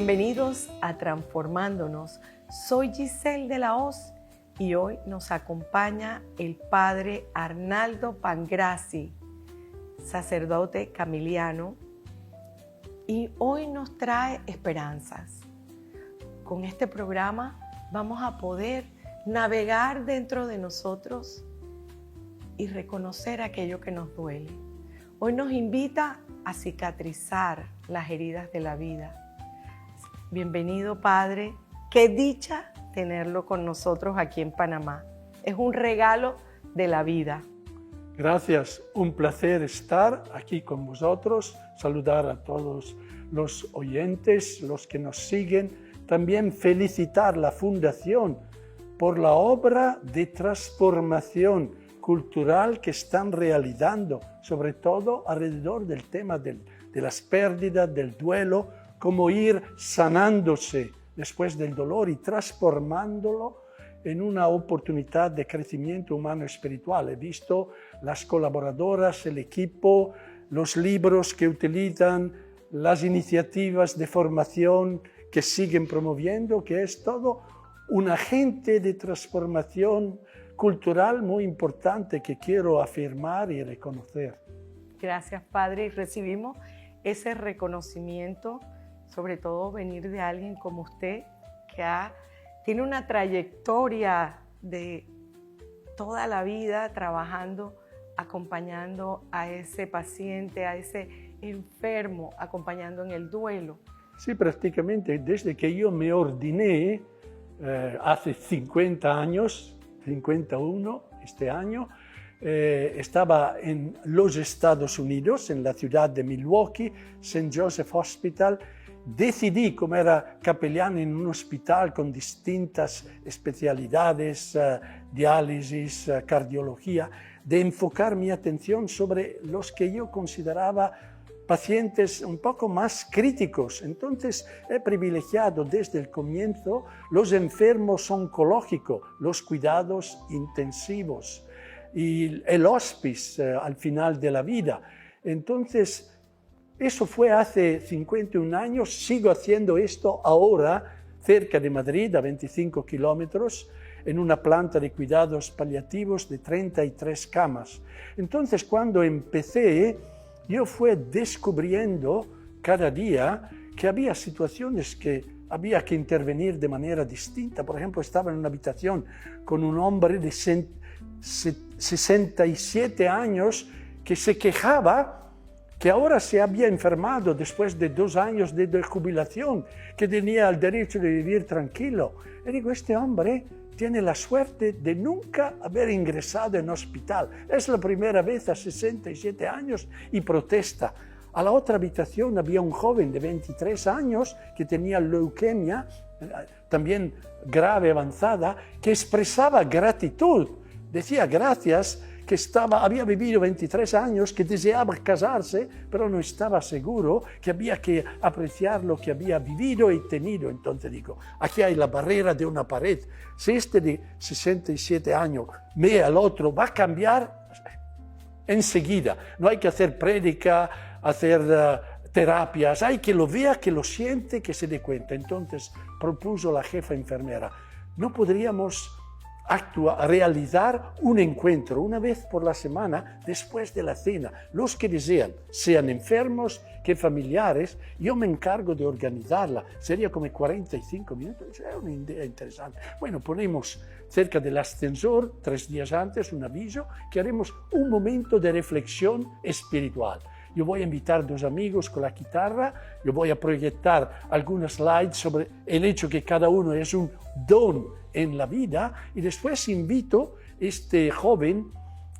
Bienvenidos a Transformándonos. Soy Giselle de la Hoz y hoy nos acompaña el padre Arnaldo Pangrazi, sacerdote camiliano, y hoy nos trae esperanzas. Con este programa vamos a poder navegar dentro de nosotros y reconocer aquello que nos duele. Hoy nos invita a cicatrizar las heridas de la vida. Bienvenido, Padre. Qué dicha tenerlo con nosotros aquí en Panamá. Es un regalo de la vida. Gracias, un placer estar aquí con vosotros, saludar a todos los oyentes, los que nos siguen, también felicitar la Fundación por la obra de transformación cultural que están realizando, sobre todo alrededor del tema de las pérdidas, del duelo, cómo ir sanándose después del dolor y transformándolo en una oportunidad de crecimiento humano espiritual. He visto las colaboradoras, el equipo, los libros que utilizan, las iniciativas de formación que siguen promoviendo, que es todo un agente de transformación cultural muy importante que quiero afirmar y reconocer. Gracias, Padre, y recibimos ese reconocimiento, sobre todo venir de alguien como usted, que tiene una trayectoria de toda la vida trabajando, acompañando a ese paciente, a ese enfermo, acompañando en el duelo. Sí, prácticamente desde que yo me ordiné, hace 50 años, 51 este año, estaba en los Estados Unidos, en la ciudad de Milwaukee, St. Joseph Hospital. Decidí, como era capellán en un hospital con distintas especialidades, diálisis, cardiología, de enfocar mi atención sobre los que yo consideraba pacientes un poco más críticos. Entonces he privilegiado desde el comienzo los enfermos oncológicos, los cuidados intensivos y el hospice al final de la vida. Entonces, eso fue hace 51 años, sigo haciendo esto ahora cerca de Madrid, a 25 kilómetros, en una planta de cuidados paliativos de 33 camas. Entonces, cuando empecé, yo fui descubriendo cada día que había situaciones que había que intervenir de manera distinta. Por ejemplo, estaba en una habitación con un hombre de 67 años que se quejaba que ahora se había enfermado después de 2 años de jubilación, que tenía el derecho de vivir tranquilo. Y digo, este hombre tiene la suerte de nunca haber ingresado en hospital. Es la primera vez a 67 años y protesta. A la otra habitación había un joven de 23 años que tenía leucemia, también grave, avanzada, que expresaba gratitud. Decía gracias, que había vivido 23 años, que deseaba casarse, pero no estaba seguro, que había que apreciar lo que había vivido y tenido. Entonces digo, aquí hay la barrera de una pared. Si este de 67 años ve al otro, va a cambiar enseguida. No hay que hacer prédica, hacer terapias, hay que lo vea, que lo siente, que se dé cuenta. Entonces propuso la jefa enfermera, ¿no podríamos realizar un encuentro una vez por la semana después de la cena? Los que desean, sean enfermos que familiares, yo me encargo de organizarla. Sería como 45 minutos, es una idea interesante. Bueno, ponemos cerca del ascensor, 3 días antes, un aviso que haremos un momento de reflexión espiritual. Yo voy a invitar 2 amigos con la guitarra, yo voy a proyectar algunas slides sobre el hecho que cada uno es un don en la vida, y después invito a este joven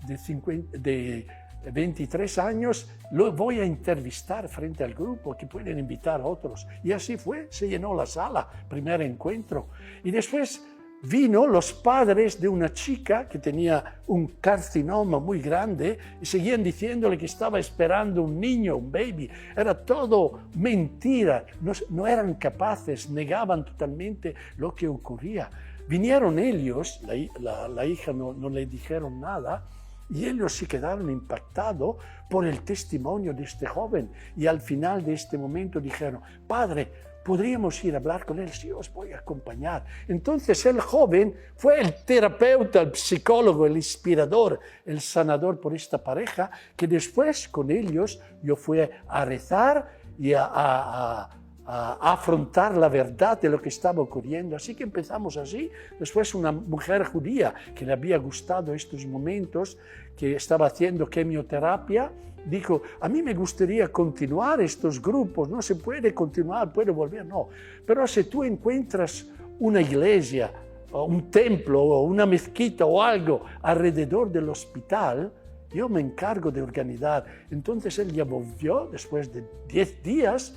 de 23 años, lo voy a entrevistar frente al grupo, que pueden invitar a otros. Y así fue, se llenó la sala, primer encuentro. Y después vino los padres de una chica que tenía un carcinoma muy grande y seguían diciéndole que estaba esperando un niño, un baby. Era todo mentira, no eran capaces, negaban totalmente lo que ocurría. Vinieron ellos, la hija no le dijeron nada, y ellos se quedaron impactados por el testimonio de este joven. Y al final de este momento dijeron, padre, podríamos ir a hablar con él, sí, os voy a acompañar. Entonces el joven fue el terapeuta, el psicólogo, el inspirador, el sanador por esta pareja, que después con ellos yo fui a rezar y a afrontar la verdad de lo que estaba ocurriendo. Así que empezamos así. Después una mujer judía que le había gustado estos momentos, que estaba haciendo quimioterapia, dijo, a mí me gustaría continuar estos grupos, no se puede continuar, puede volver, no. Pero si tú encuentras una iglesia, o un templo, o una mezquita o algo alrededor del hospital, yo me encargo de organizar. Entonces él ya volvió, después de 10 días,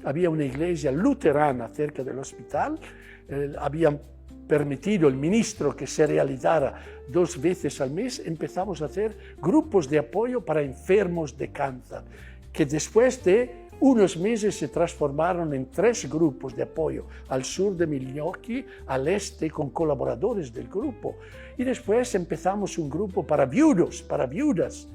había una iglesia luterana cerca del hospital, habían permitido el ministro que se realizara 2 veces al mes. Empezamos a hacer grupos de apoyo para enfermos de cáncer, que después de unos meses se transformaron en 3 grupos de apoyo, al sur de Milwaukee, al este, con colaboradores del grupo. Y después empezamos un grupo para viudos, para viudas,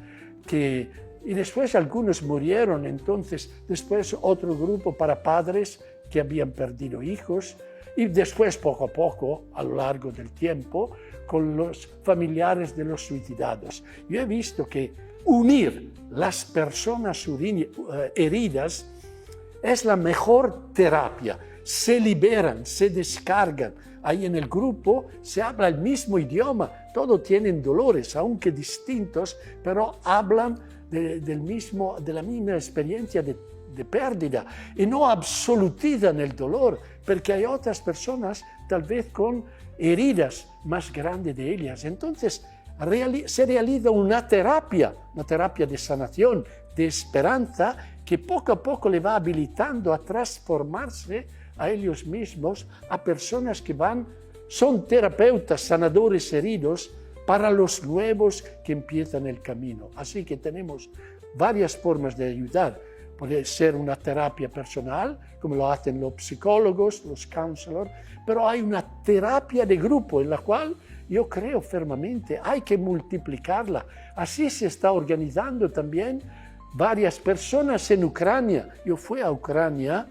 y después algunos murieron, entonces después otro grupo para padres que habían perdido hijos, y después poco a poco, a lo largo del tiempo, con los familiares de los suicidados. Yo he visto que unir las personas heridas es la mejor terapia. Se liberan, se descargan. Ahí en el grupo se habla el mismo idioma, todos tienen dolores, aunque distintos, pero hablan de la misma experiencia de pérdida y no absolutizan el dolor, porque hay otras personas tal vez con heridas más grandes de ellas. Entonces se realiza una terapia de sanación, de esperanza, que poco a poco le va habilitando a transformarse a ellos mismos, a personas que son terapeutas, sanadores heridos, para los nuevos que empiezan el camino. Así que tenemos varias formas de ayudar. Puede ser una terapia personal, como lo hacen los psicólogos, los counselors, pero hay una terapia de grupo en la cual yo creo firmemente hay que multiplicarla. Así se está organizando también varias personas en Ucrania. Yo fui a Ucrania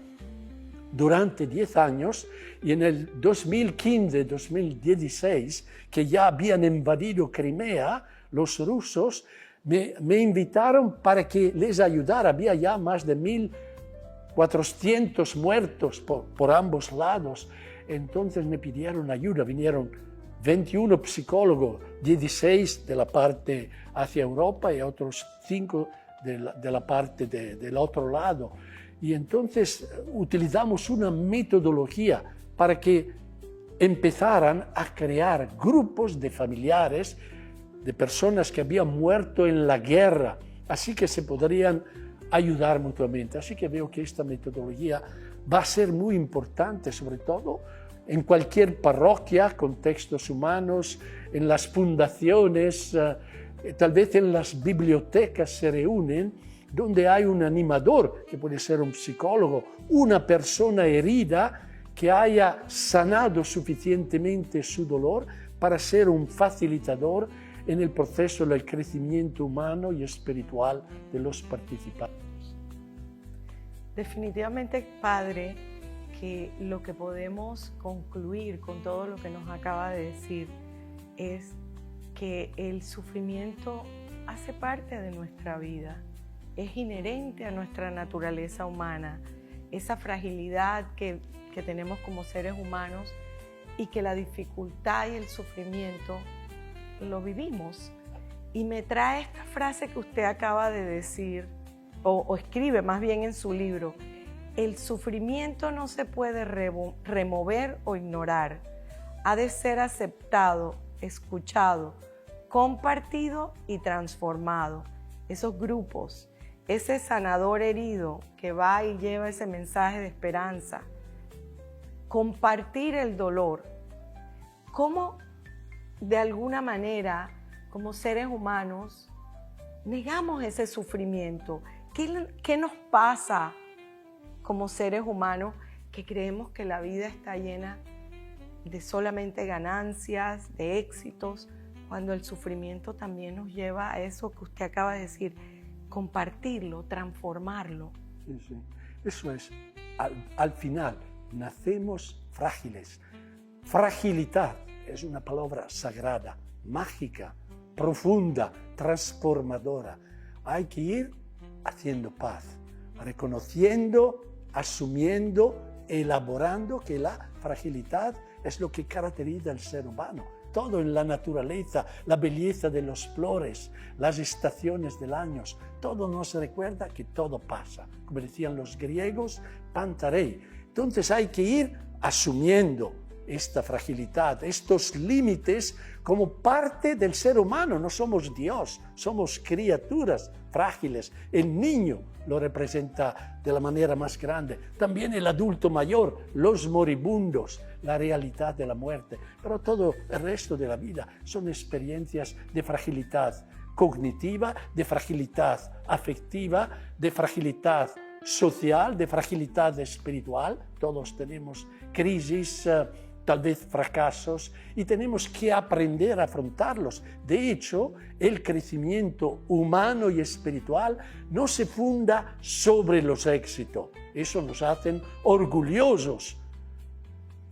durante 10 años y en el 2015-2016, que ya habían invadido Crimea, los rusos me invitaron para que les ayudara. Había ya más de 1.400 muertos por ambos lados. Entonces me pidieron ayuda. Vinieron 21 psicólogos, 16 de la parte hacia Europa y otros 5 de la parte del otro lado. Y entonces utilizamos una metodología para que empezaran a crear grupos de familiares, de personas que habían muerto en la guerra, así que se podrían ayudar mutuamente. Así que veo que esta metodología va a ser muy importante, sobre todo en cualquier parroquia, contextos humanos, en las fundaciones, tal vez en las bibliotecas se reúnen, donde hay un animador, que puede ser un psicólogo, una persona herida que haya sanado suficientemente su dolor para ser un facilitador en el proceso del crecimiento humano y espiritual de los participantes. Definitivamente, Padre, que lo que podemos concluir con todo lo que nos acaba de decir es que el sufrimiento hace parte de nuestra vida, es inherente a nuestra naturaleza humana, esa fragilidad que tenemos como seres humanos y que la dificultad y el sufrimiento lo vivimos. Y me trae esta frase que usted acaba de decir, o escribe más bien en su libro: el sufrimiento no se puede remover o ignorar, ha de ser aceptado, escuchado, compartido y transformado. Esos grupos, ese sanador herido que va y lleva ese mensaje de esperanza, compartir el dolor. ¿Cómo de alguna manera, como seres humanos, negamos ese sufrimiento? ¿Qué nos pasa como seres humanos que creemos que la vida está llena de solamente ganancias, de éxitos, cuando el sufrimiento también nos lleva a eso que usted acaba de decir, compartirlo, transformarlo? Sí, sí. Eso es, al final, nacemos frágiles. Fragilidad es una palabra sagrada, mágica, profunda, transformadora. Hay que ir haciendo paz, reconociendo, asumiendo, elaborando que la fragilidad es lo que caracteriza al ser humano. Todo en la naturaleza, la belleza de las flores, las estaciones del año, todo nos recuerda que todo pasa. Como decían los griegos, pantarei. Entonces hay que ir asumiendo esta fragilidad, estos límites como parte del ser humano. No somos Dios, somos criaturas frágiles. El niño lo representa de la manera más grande. También el adulto mayor, los moribundos, la realidad de la muerte. Pero todo el resto de la vida son experiencias de fragilidad cognitiva, de fragilidad afectiva, de fragilidad social, de fragilidad espiritual. Todos tenemos crisis, tal vez fracasos, y tenemos que aprender a afrontarlos. De hecho, el crecimiento humano y espiritual no se funda sobre los éxitos. Eso nos hace orgullosos.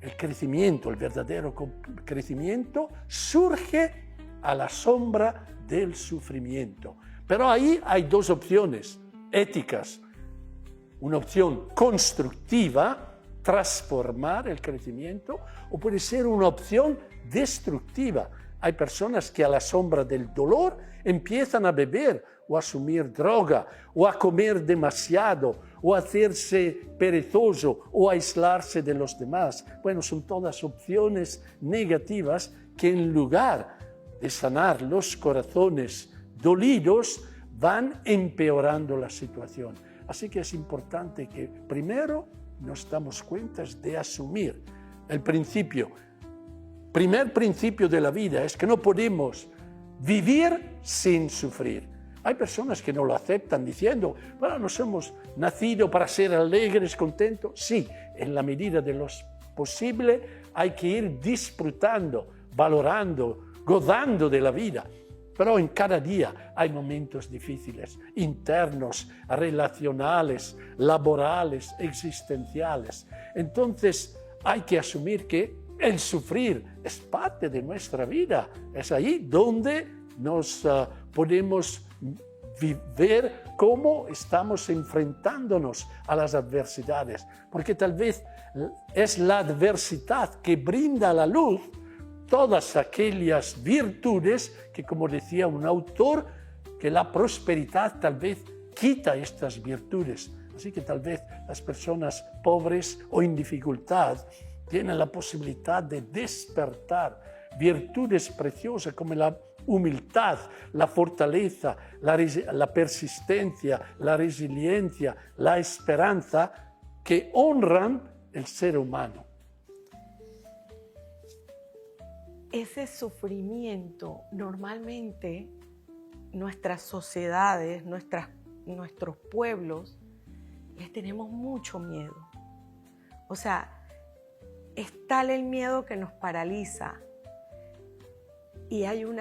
El crecimiento, el verdadero crecimiento, surge a la sombra del sufrimiento. Pero ahí hay dos opciones éticas. Una opción constructiva, transformar el crecimiento, o puede ser una opción destructiva. Hay personas que a la sombra del dolor empiezan a beber o a asumir droga o a comer demasiado o a hacerse perezoso o a aislarse de los demás. Bueno, son todas opciones negativas que en lugar de sanar los corazones dolidos van empeorando la situación. Así que es importante que primero nos damos cuenta de asumir el principio. Primer principio de la vida es que no podemos vivir sin sufrir. Hay personas que no lo aceptan diciendo, bueno, nos hemos nacido para ser alegres, contentos. Sí, en la medida de lo posible hay que ir disfrutando, valorando, gozando de la vida. Pero en cada día hay momentos difíciles, internos, relacionales, laborales, existenciales. Entonces hay que asumir que el sufrir es parte de nuestra vida. Es ahí donde nos podemos ver cómo estamos enfrentándonos a las adversidades. Porque tal vez es la adversidad que brinda a la luz todas aquellas virtudes que, como decía un autor, que la prosperidad tal vez quita estas virtudes. Así que tal vez las personas pobres o en dificultad tienen la posibilidad de despertar virtudes preciosas como la humildad, la fortaleza, la persistencia, la resiliencia, la esperanza, que honran el ser humano. Ese sufrimiento, normalmente nuestras sociedades, nuestros pueblos, les tenemos mucho miedo. O sea, es tal el miedo que nos paraliza. Y hay un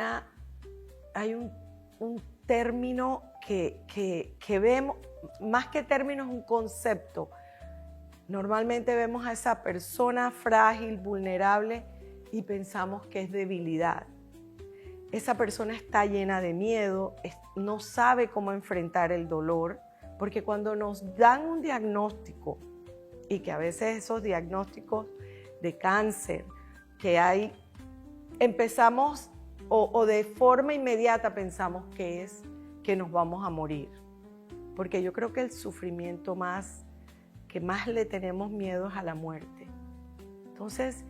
término que vemos, más que término es un concepto. Normalmente vemos a esa persona frágil, vulnerable, y pensamos que es debilidad. Esa persona está llena de miedo, no sabe cómo enfrentar el dolor, porque cuando nos dan un diagnóstico, y que a veces esos diagnósticos de cáncer que hay, empezamos o de forma inmediata pensamos que es que nos vamos a morir. Porque yo creo que el sufrimiento que más le tenemos miedo es a la muerte. Entonces,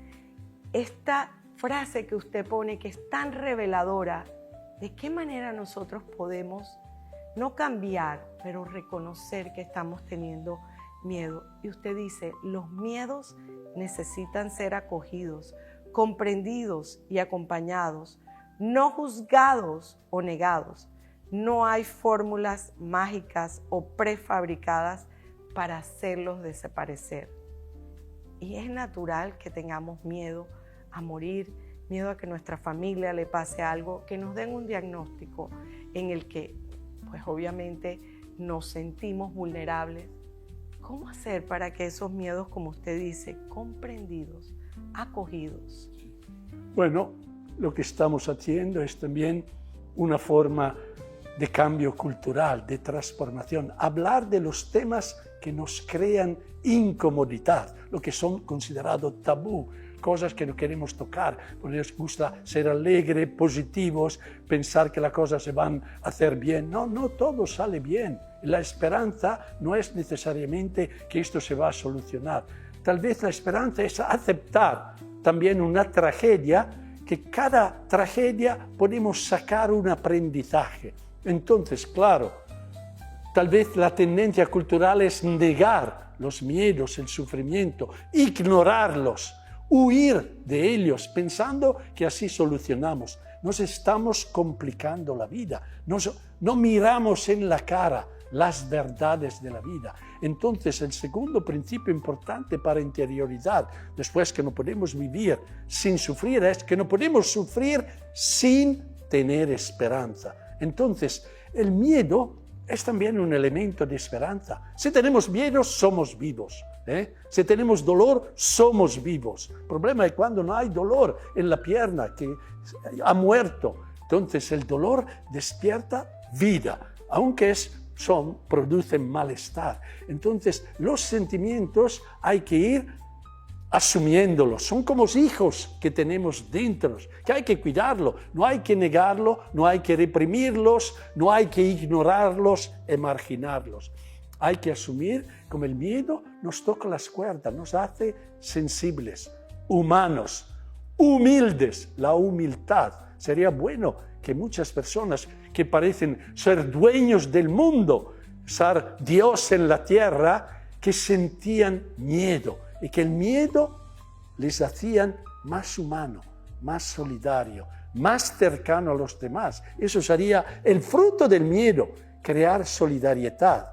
esta frase que usted pone, que es tan reveladora, ¿de qué manera nosotros podemos no cambiar, pero reconocer que estamos teniendo miedo? Y usted dice, los miedos necesitan ser acogidos, comprendidos y acompañados, no juzgados o negados. No hay fórmulas mágicas o prefabricadas para hacerlos desaparecer. Y es natural que tengamos miedo a morir, miedo a que nuestra familia le pase algo, que nos den un diagnóstico en el que, pues obviamente, nos sentimos vulnerables. ¿Cómo hacer para que esos miedos, como usted dice, comprendidos, acogidos? Bueno, lo que estamos haciendo es también una forma de cambio cultural, de transformación. Hablar de los temas que nos crean incomodidad, lo que son considerados tabú, cosas que no queremos tocar, porque nos gusta ser alegre, positivos, pensar que las cosas se van a hacer bien. No, no todo sale bien. La esperanza no es necesariamente que esto se va a solucionar. Tal vez la esperanza es aceptar también una tragedia, que cada tragedia podemos sacar un aprendizaje. Entonces, claro, tal vez la tendencia cultural es negar los miedos, el sufrimiento, ignorarlos, huir de ellos, pensando que así solucionamos. Nos estamos complicando la vida, no miramos en la cara las verdades de la vida. Entonces, el segundo principio importante para interiorizar, después que no podemos vivir sin sufrir, es que no podemos sufrir sin tener esperanza. Entonces, el miedo es también un elemento de esperanza. Si tenemos miedo, somos vivos. Si tenemos dolor, somos vivos. El problema es cuando no hay dolor en la pierna, que ha muerto. Entonces, el dolor despierta vida, aunque producen malestar. Entonces, los sentimientos hay que ir asumiéndolos. Son como hijos que tenemos dentro, que hay que cuidarlos. No hay que negarlo, no hay que reprimirlos, no hay que ignorarlos y marginarlos. Hay que asumir como el miedo nos toca las cuerdas, nos hace sensibles, humanos, humildes. La humildad. Sería bueno que muchas personas que parecen ser dueños del mundo, ser Dios en la tierra, que sentían miedo y que el miedo les hacían más humano, más solidario, más cercano a los demás. Eso sería el fruto del miedo, crear solidaridad,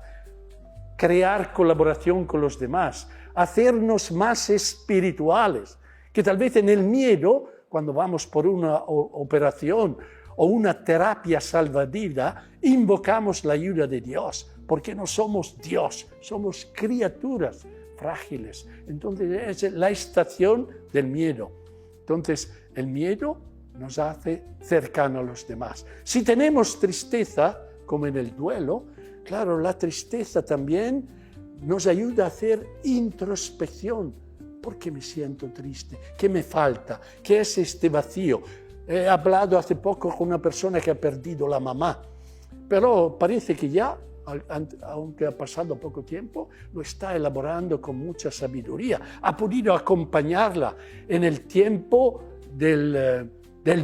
crear colaboración con los demás, hacernos más espirituales, que tal vez en el miedo, cuando vamos por una operación o una terapia salvadida, invocamos la ayuda de Dios, porque no somos Dios, somos criaturas frágiles. Entonces es la estación del miedo. Entonces el miedo nos hace cercano a los demás. Si tenemos tristeza, como en el duelo, claro, la tristeza también nos ayuda a hacer introspección. ¿Por qué me siento triste? ¿Qué me falta? ¿Qué es este vacío? He hablado hace poco con una persona que ha perdido la mamá, pero parece que ya, aunque ha pasado poco tiempo, lo está elaborando con mucha sabiduría. Ha podido acompañarla en el tiempo del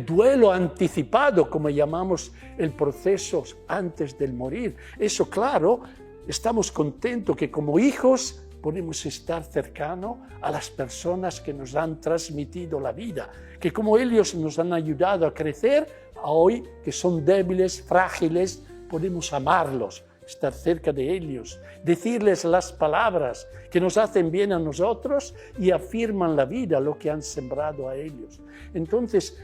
duelo anticipado, como llamamos el proceso antes del morir. Eso, claro, estamos contentos que como hijos podemos estar cercanos a las personas que nos han transmitido la vida, que como ellos nos han ayudado a crecer, hoy que son débiles, frágiles, podemos amarlos, estar cerca de ellos, decirles las palabras que nos hacen bien a nosotros y afirman la vida, lo que han sembrado a ellos. Entonces,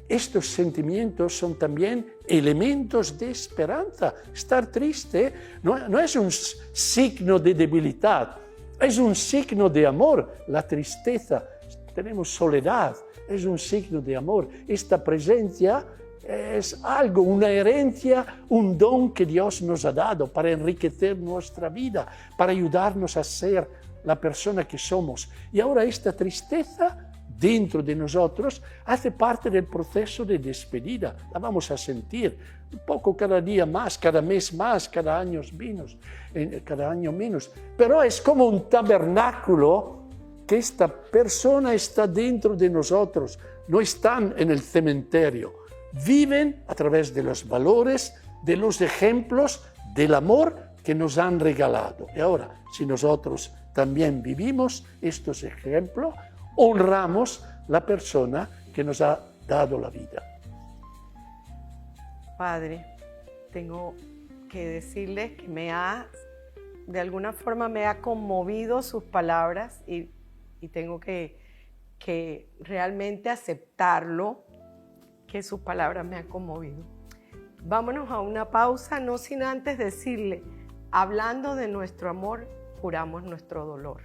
estos sentimientos son también elementos de esperanza. Estar triste no es un signo de debilidad, es un signo de amor. La tristeza, tenemos soledad, es un signo de amor. Esta presencia es algo, una herencia, un don que Dios nos ha dado para enriquecer nuestra vida, para ayudarnos a ser la persona que somos. Y ahora esta tristeza dentro de nosotros hace parte del proceso de despedida. La vamos a sentir un poco cada día más, cada mes más, cada año menos. Pero es como un tabernáculo que esta persona está dentro de nosotros. No están en el cementerio. Viven a través de los valores, de los ejemplos, del amor que nos han regalado. Y ahora, si nosotros también vivimos estos ejemplos, honramos la persona que nos ha dado la vida. Padre, tengo que decirles que de alguna forma me ha conmovido sus palabras y tengo que realmente aceptarlo, que sus palabras me han conmovido. Vámonos a una pausa, no sin antes decirle, hablando de nuestro amor, curamos nuestro dolor.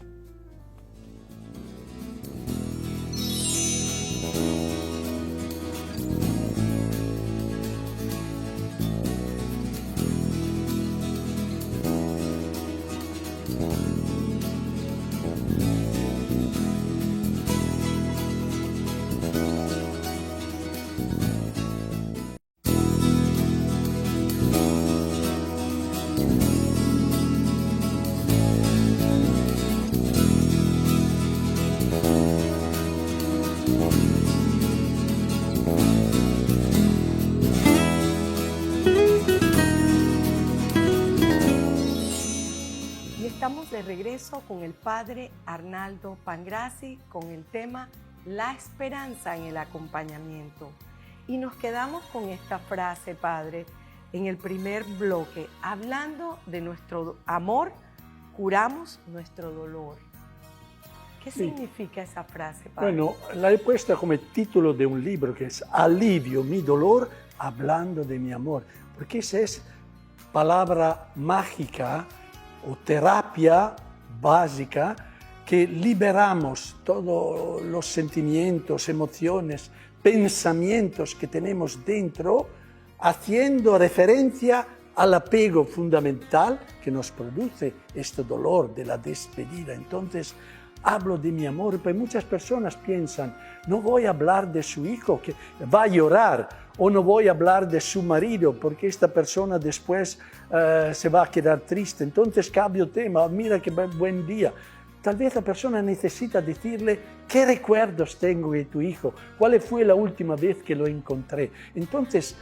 Estamos de regreso con el Padre Arnaldo Pangrassi con el tema La esperanza en el acompañamiento. Y nos quedamos con esta frase, Padre, en el primer bloque, hablando de nuestro amor, curamos nuestro dolor. ¿Qué significa esa frase, Padre? Bueno, la he puesto como título de un libro que es Alivio mi dolor hablando de mi amor, porque esa es palabra mágica o terapia básica que liberamos todos los sentimientos, emociones, pensamientos que tenemos dentro, haciendo referencia al apego fundamental que nos produce este dolor de la despedida. Entonces, hablo de mi amor, pero muchas personas piensan, no voy a hablar de su hijo que va a llorar, o no voy a hablar de su marido porque esta persona después se va a quedar triste. Entonces cambio tema, mira qué buen día. Tal vez la persona necesita decirle qué recuerdos tengo de tu hijo, cuál fue la última vez que lo encontré. Entonces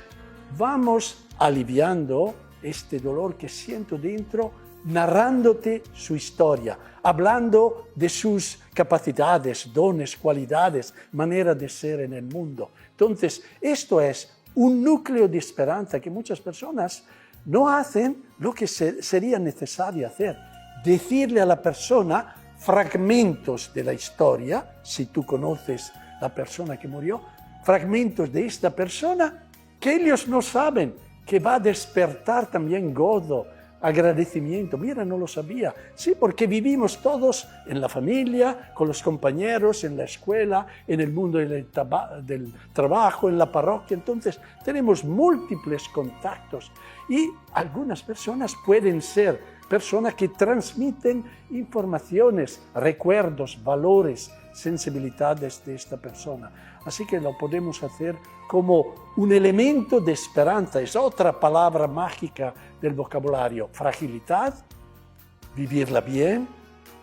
vamos aliviando este dolor que siento dentro, narrándote su historia, hablando de sus capacidades, dones, cualidades, manera de ser en el mundo. Entonces, esto es un núcleo de esperanza que muchas personas no hacen lo que sería necesario hacer. Decirle a la persona fragmentos de la historia, si tú conoces la persona que murió, fragmentos de esta persona que ellos no saben, que va a despertar también gozo, agradecimiento. Mira, no lo sabía. Sí, porque vivimos todos en la familia, con los compañeros, en la escuela, en el mundo del trabajo, en la parroquia. Entonces, tenemos múltiples contactos y algunas personas pueden ser personas que transmiten informaciones, recuerdos, valores, sensibilidades de esta persona. Así que lo podemos hacer como un elemento de esperanza. Es otra palabra mágica del vocabulario. Fragilidad, vivirla bien,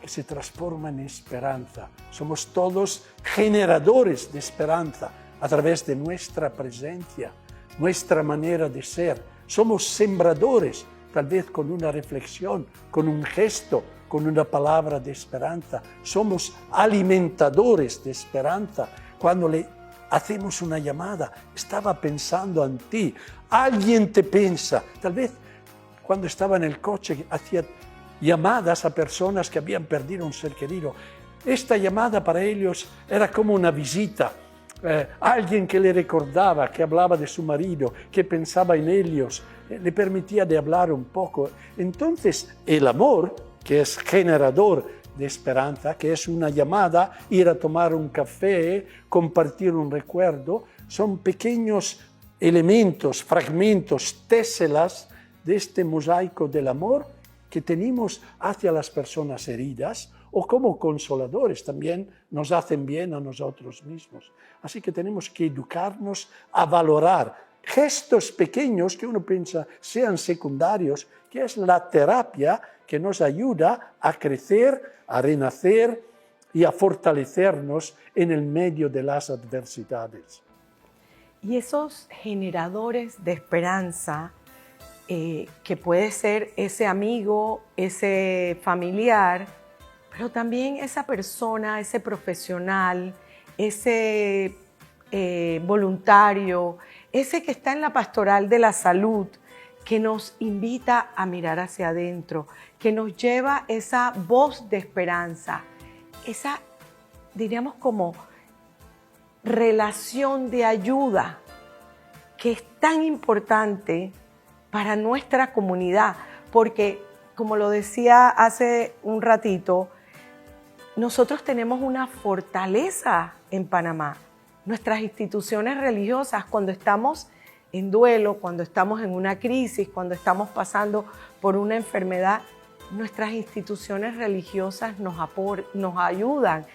que se transforma en esperanza. Somos todos generadores de esperanza a través de nuestra presencia, nuestra manera de ser. Somos sembradores, tal vez con una reflexión, con un gesto, con una palabra de esperanza. Somos alimentadores de esperanza. Cuando le hacemos una llamada, estaba pensando en ti. Alguien te piensa. Tal vez cuando estaba en el coche hacía llamadas a personas que habían perdido un ser querido. Esta llamada para ellos era como una visita. Alguien que le recordaba, que hablaba de su marido, que pensaba en ellos, le permitía de hablar un poco. Entonces, el amor, que es generador de esperanza, que es una llamada, ir a tomar un café, compartir un recuerdo, son pequeños elementos, fragmentos, téselas de este mosaico del amor que tenemos hacia las personas heridas o como consoladores también nos hacen bien a nosotros mismos. Así que tenemos que educarnos a valorar gestos pequeños que uno piensa sean secundarios, que es la terapia que nos ayuda a crecer, a renacer y a fortalecernos en el medio de las adversidades. Y esos generadores de esperanza, que puede ser ese amigo, ese familiar, pero también esa persona, ese profesional, ese voluntario, ese que está en la pastoral de la salud, que nos invita a mirar hacia adentro, que nos lleva esa voz de esperanza, esa, diríamos como relación de ayuda que es tan importante para nuestra comunidad, porque como lo decía hace un ratito, nosotros tenemos una fortaleza en Panamá. Nuestras instituciones religiosas, cuando estamos en duelo, cuando estamos en una crisis, cuando estamos pasando por una enfermedad, nuestras instituciones religiosas nos ayudan.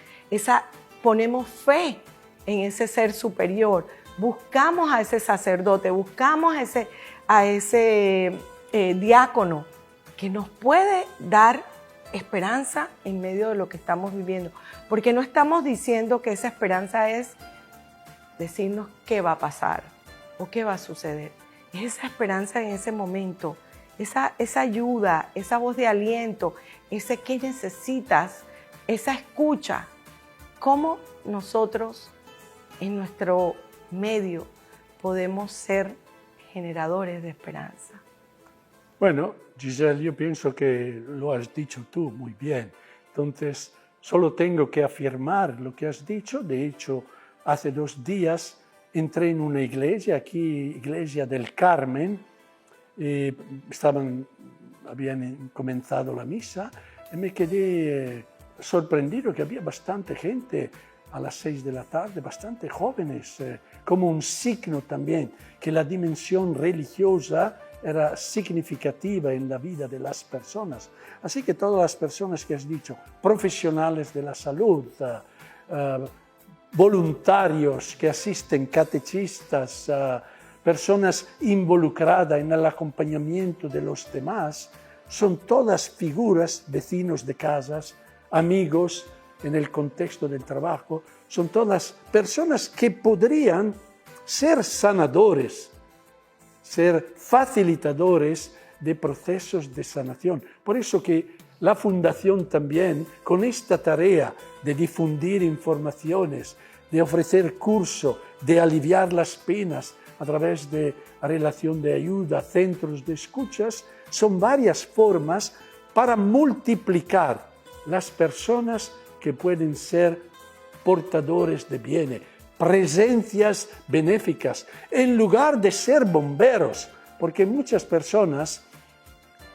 Ponemos fe en ese ser superior. Buscamos a ese sacerdote, buscamos a ese diácono que nos puede dar esperanza en medio de lo que estamos viviendo. Porque no estamos diciendo que esa esperanza es decirnos qué va a pasar o qué va a suceder. Es esa esperanza en ese momento, esa ayuda, esa voz de aliento, ese qué necesitas, esa escucha. ¿Cómo nosotros en nuestro medio podemos ser generadores de esperanza? Bueno, Giselle, yo pienso que lo has dicho tú muy bien. Entonces, solo tengo que afirmar lo que has dicho. De hecho, hace 2 días entré en una iglesia, aquí, Iglesia del Carmen, habían comenzado la misa y me quedé sorprendido que había bastante gente a las 6 de la tarde, bastante jóvenes, como un signo también que la dimensión religiosa era significativa en la vida de las personas. Así que todas las personas que has dicho, profesionales de la salud, voluntarios que asisten, catechistas, personas involucradas en el acompañamiento de los demás, son todas figuras, vecinos de casas, amigos en el contexto del trabajo, son todas personas que podrían ser sanadores, ser facilitadores de procesos de sanación. Por eso que la Fundación también, con esta tarea de difundir informaciones, de ofrecer curso, de aliviar las penas a través de la relación de ayuda, centros de escuchas, son varias formas para multiplicar las personas que pueden ser portadores de bienes, presencias benéficas, en lugar de ser bomberos, porque muchas personas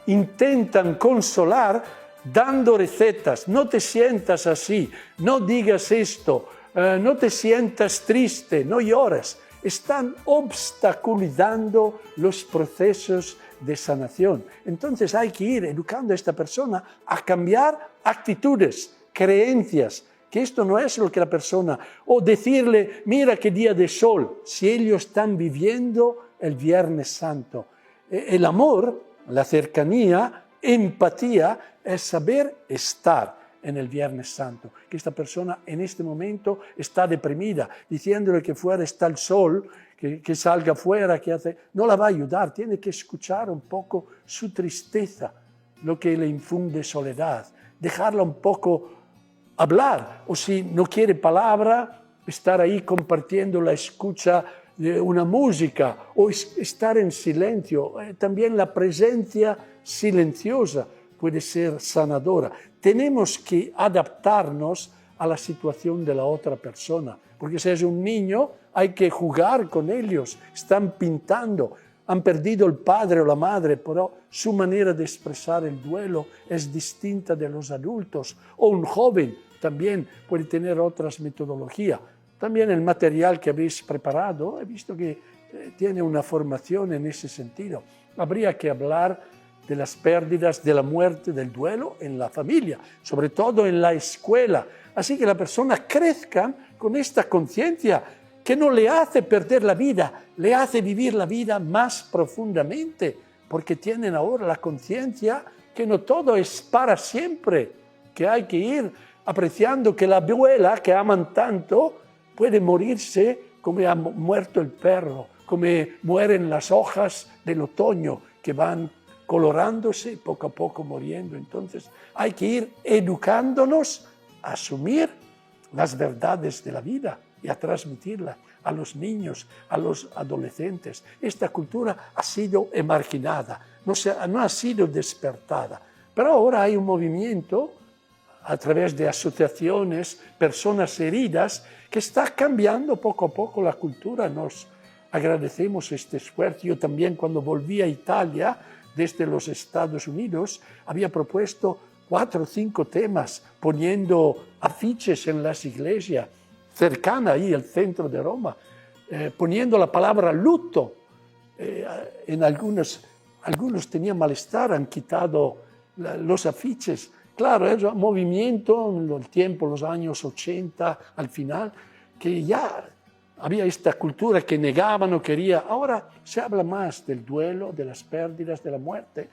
intentan consolar dando recetas. No te sientas así, no digas esto, no te sientas triste, no llores. Están obstaculizando los procesos de sanación. Entonces hay que ir educando a esta persona a cambiar actitudes, creencias, que esto no es lo que la persona, o decirle, mira qué día de sol, si ellos están viviendo el Viernes Santo. El amor, la cercanía, empatía, es saber estar en el Viernes Santo. Que esta persona en este momento está deprimida, diciéndole que fuera está el sol, que salga fuera, que hace... No la va a ayudar, tiene que escuchar un poco su tristeza, lo que le infunde soledad, dejarla un poco hablar, o si no quiere palabra, estar ahí compartiendo la escucha de una música, o estar en silencio. También la presencia silenciosa puede ser sanadora. Tenemos que adaptarnos a la situación de la otra persona, porque si es un niño, hay que jugar con ellos, están pintando, han perdido el padre o la madre, pero su manera de expresar el duelo es distinta de los adultos, o un joven también puede tener otras metodologías. También el material que habéis preparado, he visto que tiene una formación en ese sentido. Habría que hablar de las pérdidas, de la muerte, del duelo en la familia, sobre todo en la escuela. Así que la persona crezca con esta conciencia que no le hace perder la vida, le hace vivir la vida más profundamente, porque tienen ahora la conciencia que no todo es para siempre, que hay que ir apreciando que la abuela que aman tanto puede morirse como ha muerto el perro, como mueren las hojas del otoño que van colorándose, poco a poco muriendo. Entonces hay que ir educándonos a asumir las verdades de la vida y a transmitirlas a los niños, a los adolescentes. Esta cultura ha sido emarginada, no ha sido despertada, pero ahora hay un movimiento a través de asociaciones, personas heridas, que está cambiando poco a poco la cultura. Nos agradecemos este esfuerzo. Yo también, cuando volví a Italia, desde los Estados Unidos, había propuesto 4 o 5 temas, poniendo afiches en las iglesias, cercana ahí al centro de Roma, poniendo la palabra luto. En algunos tenían malestar, han quitado los afiches. Claro, es un movimiento en el tiempo, los años 80, al final, que ya había esta cultura que negaba, no quería. Ahora se habla más del duelo, de las pérdidas, de la muerte,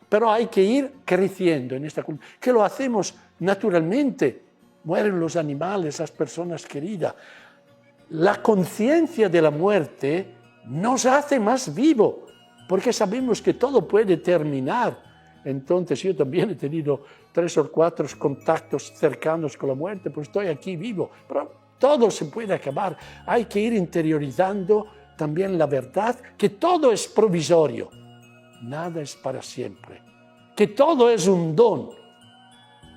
pero hay que ir creciendo en esta cultura, que lo hacemos naturalmente. Mueren los animales, las personas queridas. La conciencia de la muerte nos hace más vivos, porque sabemos que todo puede terminar. Entonces yo también he tenido 3 o 4 contactos cercanos con la muerte, pues estoy aquí vivo, pero todo se puede acabar. Hay que ir interiorizando también la verdad, que todo es provisorio, nada es para siempre, que todo es un don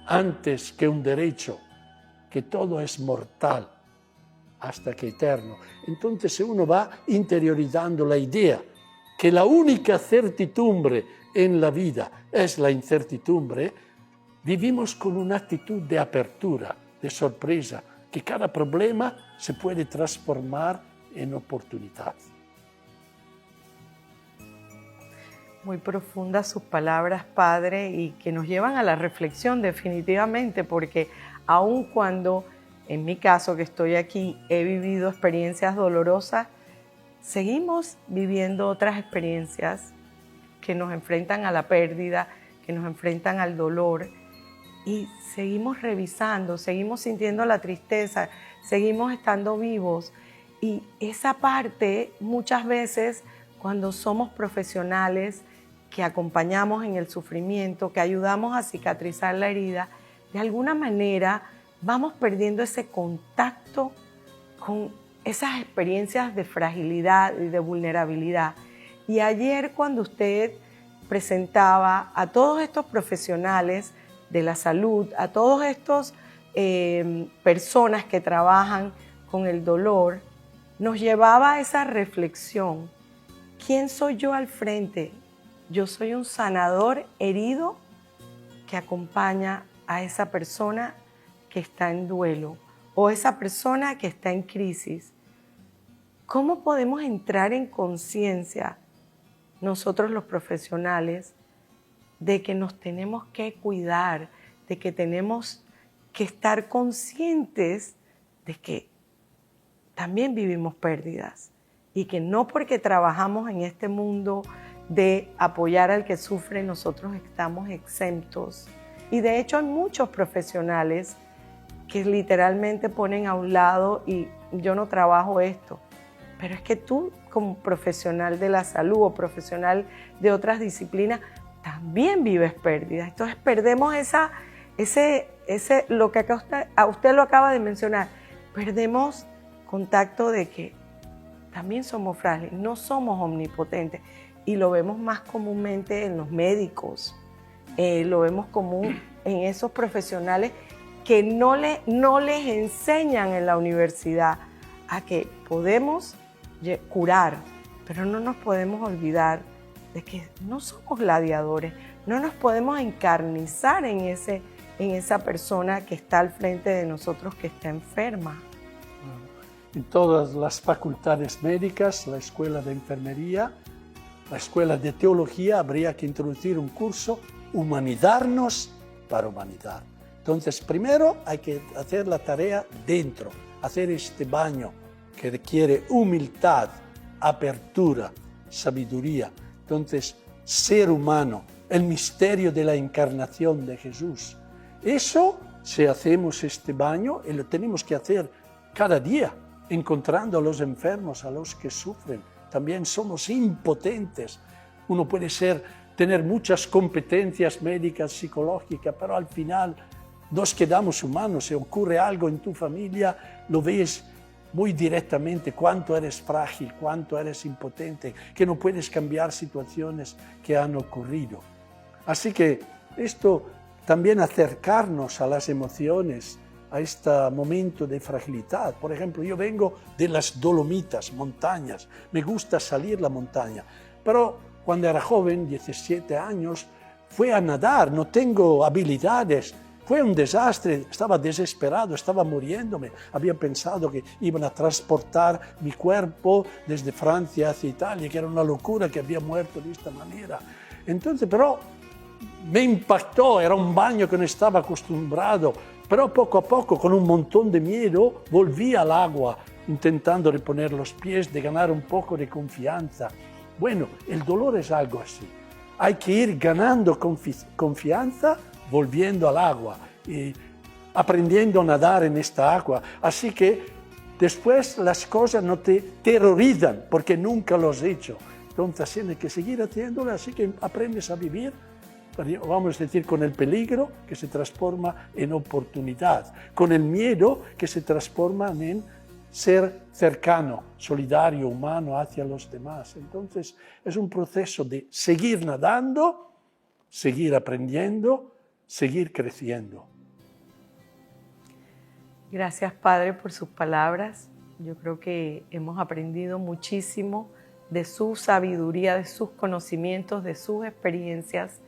antes que un derecho, que todo es mortal hasta que eterno. Entonces uno va interiorizando la idea que la única certidumbre en la vida es la incertidumbre. Vivimos con una actitud de apertura, de sorpresa, que cada problema se puede transformar en oportunidad. Muy profundas sus palabras, Padre, y que nos llevan a la reflexión definitivamente, porque aun cuando, en mi caso que estoy aquí, he vivido experiencias dolorosas, seguimos viviendo otras experiencias que nos enfrentan a la pérdida, que nos enfrentan al dolor, y seguimos revisando, seguimos sintiendo la tristeza, seguimos estando vivos. Y esa parte, muchas veces, cuando somos profesionales, que acompañamos en el sufrimiento, que ayudamos a cicatrizar la herida, de alguna manera vamos perdiendo ese contacto con esas experiencias de fragilidad y de vulnerabilidad. Y ayer, cuando usted presentaba a todos estos profesionales de la salud, a todos estos personas que trabajan con el dolor, nos llevaba a esa reflexión. ¿Quién soy yo al frente? Yo soy un sanador herido que acompaña a esa persona que está en duelo o esa persona que está en crisis. ¿Cómo podemos entrar en conciencia nosotros los profesionales de que nos tenemos que cuidar, de que tenemos que estar conscientes de que también vivimos pérdidas y que no porque trabajamos en este mundo de apoyar al que sufre, nosotros estamos exentos? Y de hecho hay muchos profesionales que literalmente ponen a un lado y yo no trabajo esto, pero es que tú como profesional de la salud o profesional de otras disciplinas también vives pérdidas. Entonces perdemos lo que usted lo acaba de mencionar, perdemos contacto de que también somos frágiles, no somos omnipotentes, y lo vemos más comúnmente en los médicos, lo vemos común en esos profesionales que no les enseñan en la universidad a que podemos curar, pero no nos podemos olvidar de que no somos gladiadores, no nos podemos encarnizar en esa persona que está al frente de nosotros, que está enferma. En todas las facultades médicas, la escuela de enfermería, la escuela de teología, habría que introducir un curso Humanizarnos para Humanidad. Entonces, primero hay que hacer la tarea dentro, hacer este baño que requiere humildad, apertura, sabiduría. Entonces, ser humano, el misterio de la encarnación de Jesús. Eso, si hacemos este baño, y lo tenemos que hacer cada día, encontrando a los enfermos, a los que sufren. También somos impotentes. Uno puede tener muchas competencias médicas, psicológicas, pero al final nos quedamos humanos. Si ocurre algo en tu familia, lo ves muy directamente, cuánto eres frágil, cuánto eres impotente, que no puedes cambiar situaciones que han ocurrido. Así que esto también acercarnos a las emociones, a este momento de fragilidad. Por ejemplo, yo vengo de las Dolomitas, montañas, me gusta salir a la montaña, pero cuando era joven, 17 años, fui a nadar, no tengo habilidades. Fue un desastre, estaba desesperado, estaba muriéndome. Había pensado que iban a transportar mi cuerpo desde Francia hacia Italia, que era una locura, que había muerto de esta manera. Entonces, pero me impactó, era un baño que no estaba acostumbrado, pero poco a poco, con un montón de miedo, volví al agua, intentando reponer los pies, de ganar un poco de confianza. Bueno, el dolor es algo así. Hay que ir ganando confianza, volviendo al agua y aprendiendo a nadar en esta agua. Así que después las cosas no te terrorizan porque nunca lo has hecho. Entonces tienes que seguir haciéndolo, así que aprendes a vivir, vamos a decir, con el peligro que se transforma en oportunidad, con el miedo que se transforma en ser cercano, solidario, humano hacia los demás. Entonces es un proceso de seguir nadando, seguir aprendiendo, seguir creciendo. Gracias, Padre, por sus palabras. Yo creo que hemos aprendido muchísimo de su sabiduría, de sus conocimientos, de sus experiencias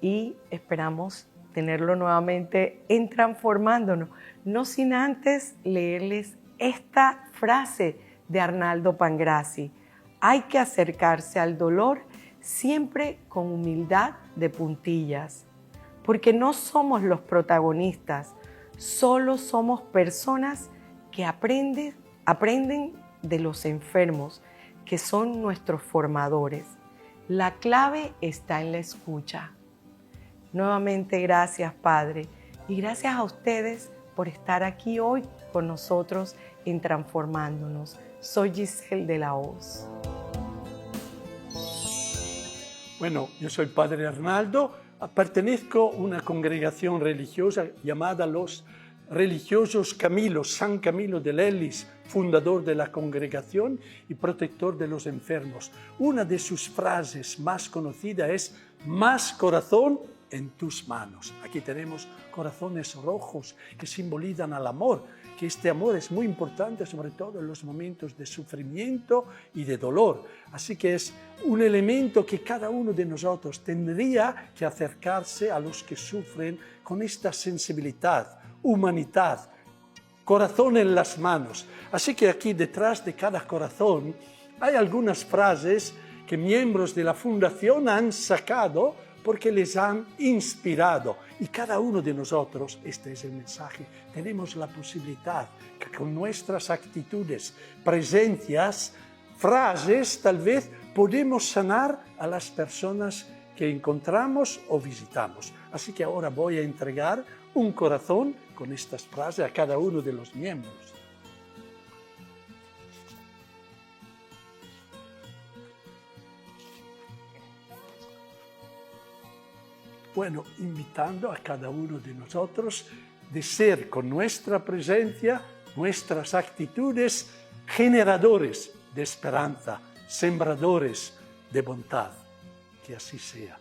y esperamos tenerlo nuevamente en Transformándonos. No sin antes leerles esta frase de Arnaldo Pangrassi. Hay que acercarse al dolor siempre con humildad de puntillas. Porque no somos los protagonistas, solo somos personas que aprenden de los enfermos, que son nuestros formadores. La clave está en la escucha. Nuevamente, gracias, Padre, y gracias a ustedes por estar aquí hoy con nosotros en Transformándonos. Soy Giselle de la Hoz. Bueno, yo soy Padre Arnaldo. Pertenezco a una congregación religiosa llamada los Religiosos Camilos, San Camilo de Lelis, fundador de la congregación y protector de los enfermos. Una de sus frases más conocidas es «Más corazón en tus manos». Aquí tenemos corazones rojos que simbolizan al amor, que este amor es muy importante, sobre todo en los momentos de sufrimiento y de dolor. Así que es un elemento que cada uno de nosotros tendría que acercarse a los que sufren con esta sensibilidad, humanidad, corazón en las manos. Así que aquí detrás de cada corazón hay algunas frases que miembros de la fundación han sacado porque les han inspirado. Y cada uno de nosotros, este es el mensaje, tenemos la posibilidad que con nuestras actitudes, presencias, frases, tal vez podemos sanar a las personas que encontramos o visitamos. Así que ahora voy a entregar un corazón con estas frases a cada uno de los miembros. Bueno, invitando a cada uno de nosotros de ser con nuestra presencia, nuestras actitudes, generadores de esperanza, sembradores de bondad. Que así sea.